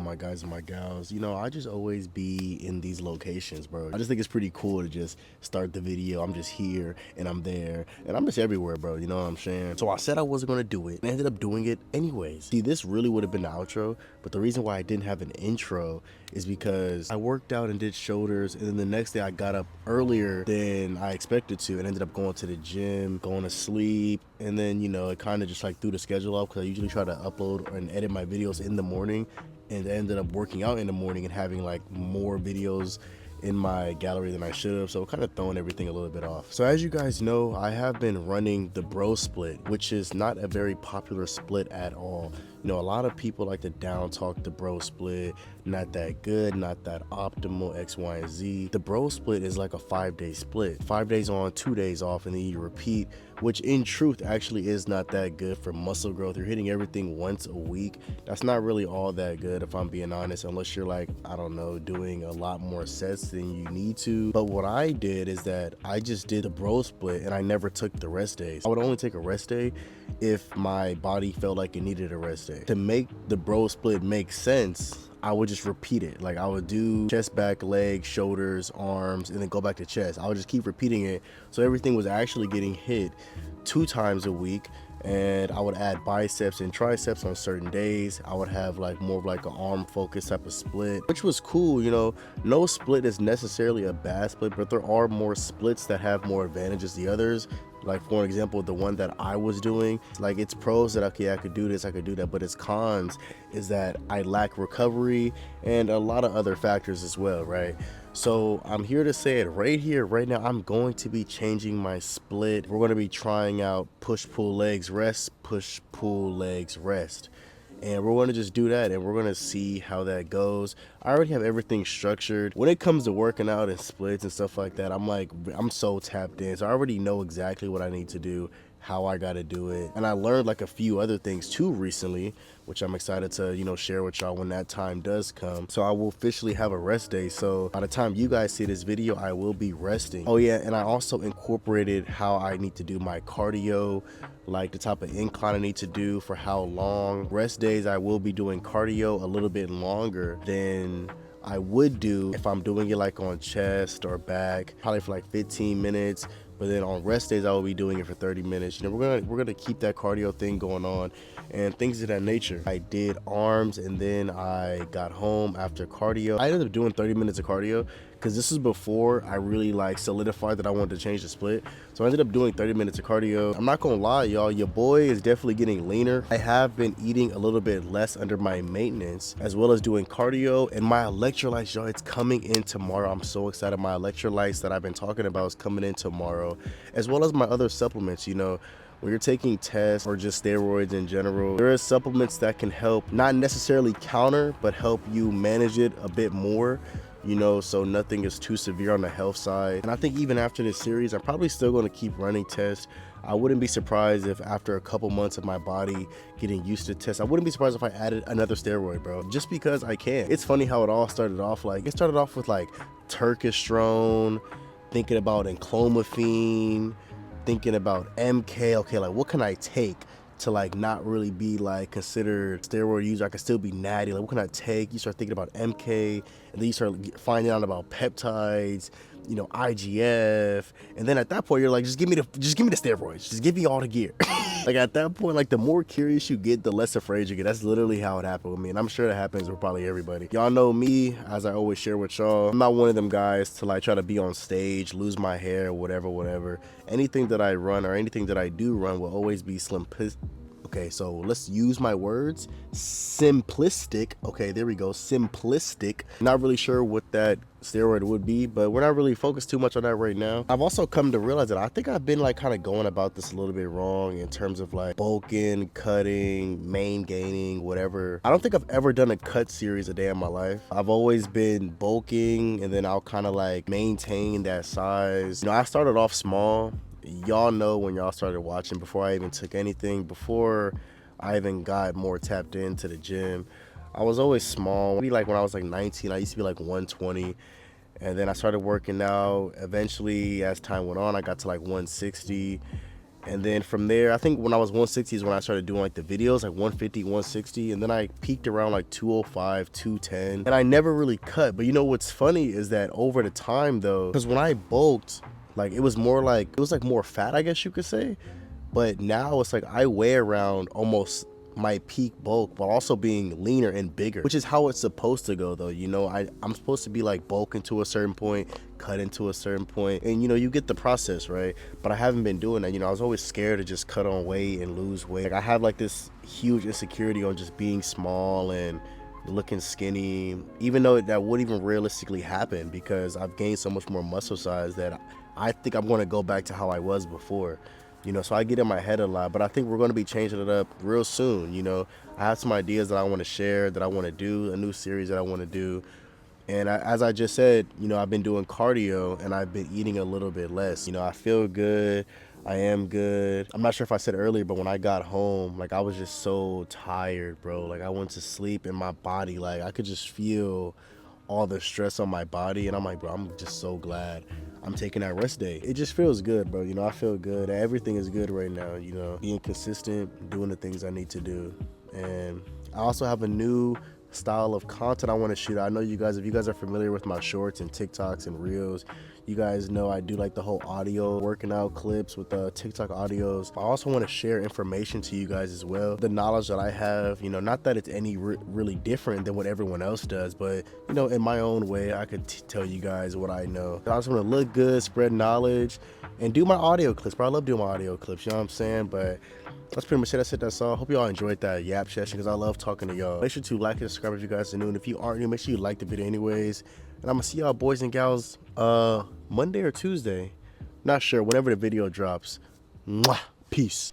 my guys and my gals. You know, I just always be in these locations, bro. I just think it's pretty cool to just start the video. I'm just here and I'm there and I'm just everywhere, bro. You know what I'm saying? So I said I wasn't gonna do it and I ended up doing it anyways. See, this really would have been the outro, but the reason why I didn't have an intro is because I worked out and did shoulders, and then the next day I got up earlier than I expected to and ended up going to the gym, going to sleep, and then, you know, it kind of just like threw the schedule off because I usually try to upload and edit my videos in the morning, and I ended up working out in the morning and having like more videos in my gallery than I should have, so kind of throwing everything a little bit off. So as you guys know, I have been running the bro split, which is not a very popular split at all. You know, a lot of people like to down talk the bro split, not that good, not that optimal, X, Y, and Z. The bro split is like a 5-day split, 5 days on, 2 days off, and then you repeat, which in truth actually is not that good for muscle growth. You're hitting everything once a week. That's not really all that good, if I'm being honest, unless you're like, I don't know, doing a lot more sets than you need to. But what I did is that I just did the bro split and I never took the rest days. I would only take a rest day if my body felt like it needed a rest day. To make the bro split make sense, I would just repeat it. Like I would do chest, back, legs, shoulders, arms, and then go back to chest. I would just keep repeating it, so everything was actually getting hit 2 times a week. And I would add biceps and triceps on certain days. I would have like more of like an arm focus type of split, which was cool. You know, no split is necessarily a bad split, but there are more splits that have more advantages than the others. Like for example, the one that I was doing, like its pros that, okay, I could do this, I could do that, but its cons is that I lack recovery and a lot of other factors as well, right? So I'm here to say it right here, right now. I'm going to be changing my split. We're going to be trying out push, pull, legs, rest, push, pull, legs, rest. And we're going to just do that and we're going to see how that goes. I already have everything structured. When it comes to working out and splits and stuff like that, I'm so tapped in. So I already know exactly what I need to do, how I got to do it. And I learned like a few other things too recently, which I'm excited to, you know, share with y'all when that time does come. So I will officially have a rest day. So by the time you guys see this video, I will be resting. Oh yeah, and I also incorporated how I need to do my cardio, like the type of incline I need to do for how long. Rest days, I will be doing cardio a little bit longer than I would do if I'm doing it like on chest or back, probably for like 15 minutes. But then on rest days, I will be doing it for 30 minutes. You know, we're gonna keep that cardio thing going on and things of that nature. I did arms and then I got home after cardio. I ended up doing 30 minutes of cardio because this is before I really like solidified that I wanted to change the split. So I ended up doing 30 minutes of cardio. I'm not gonna lie, y'all, your boy is definitely getting leaner. I have been eating a little bit less under my maintenance, as well as doing cardio. And my electrolytes, y'all, it's coming in tomorrow. I'm so excited. My electrolytes that I've been talking about is coming in tomorrow, as well as my other supplements. You know, when you're taking tests or just steroids in general, there are supplements that can help, not necessarily counter, but help you manage it a bit more, you know, so nothing is too severe on the health side. And I think even after this series, I'm probably still going to keep running tests. I wouldn't be surprised if after a couple months of my body getting used to tests, I wouldn't be surprised if I added another steroid, bro, just because I can. It's funny how it all started off. Like, it started off with like Turkistrone, thinking about enclomiphene, thinking about MK. Okay, like what can I take to like not really be like considered steroid user? I can still be natty. Like what can I take? You start thinking about MK, and then you start finding out about peptides, you know, IGF, and then at that point you're like, just give me the steroids, just give me all the gear. Like at that point, like the more curious you get, the less afraid you get. That's literally how it happened with me, and I'm sure that happens with probably everybody. Y'all know me, as I always share with y'all, I'm not one of them guys to like try to be on stage, lose my hair, whatever. Anything that I run or anything that I do run will always be okay, so let's use my words. Simplistic. Okay, there we go. Simplistic. Not really sure what that steroid would be, but we're not really focused too much on that right now. I've also come to realize that I think I've been like kind of going about this a little bit wrong in terms of like bulking, cutting, main gaining, whatever. I don't think I've ever done a cut series a day in my life. I've always been bulking and then I'll kind of like maintain that size. You know, I started off small. Y'all know when y'all started watching, before I even took anything, before I even got more tapped into the gym, I was always small. Maybe like when I was like 19, I used to be like 120, and then I started working out. Eventually, as time went on, I got to like 160, And then from there, I think when I was 160 is when I started doing like the videos, like 150, 160. And then I peaked around like 205, 210. And I never really cut. But you know what's funny is that over the time though, because when I bulked, like it was like more fat, I guess you could say. But now it's like I weigh around almost my peak bulk while also being leaner and bigger, which is how it's supposed to go though. You know, I'm supposed to be like bulking to a certain point, cutting to a certain point, and you know, you get the process, right? But I haven't been doing that. You know, I was always scared to just cut on weight and lose weight. Like I have like this huge insecurity on just being small and looking skinny, even though that wouldn't even realistically happen because I've gained so much more muscle size that I think I'm going to go back to how I was before. You know, so I get in my head a lot, but I think we're going to be changing it up real soon. You know, I have some ideas that I want to share, that I want to do, a new series that I want to do. And as I just said, you know, I've been doing cardio and I've been eating a little bit less. You know, I feel good. I am good. I'm not sure if I said earlier, but when I got home, like I was just so tired, bro. Like I went to sleep and my body, like I could just feel all the stress on my body. And I'm like, bro, I'm just so glad I'm taking that rest day. It just feels good, bro. You know, I feel good. Everything is good right now, you know, being consistent, doing the things I need to do. And I also have a new style of content I want to shoot. I know you guys, if you guys are familiar with my shorts and TikToks and reels, you guys know I do like the whole audio working out clips with the TikTok audios. I also want to share information to you guys as well. The knowledge that I have, you know, not that it's any really different than what everyone else does, but you know, in my own way, I could tell you guys what I know. I just want to look good, spread knowledge, and do my audio clips. Bro, I love doing my audio clips, you know what I'm saying? But that's pretty much it. That's it. That's all. Hope y'all enjoyed that yap session because I love talking to y'all. Make sure to like and subscribe if you guys are new. And if you aren't new, make sure you like the video anyways. And I'm going to see y'all boys and gals Monday or Tuesday. Not sure. Whenever the video drops. Mwah. Peace.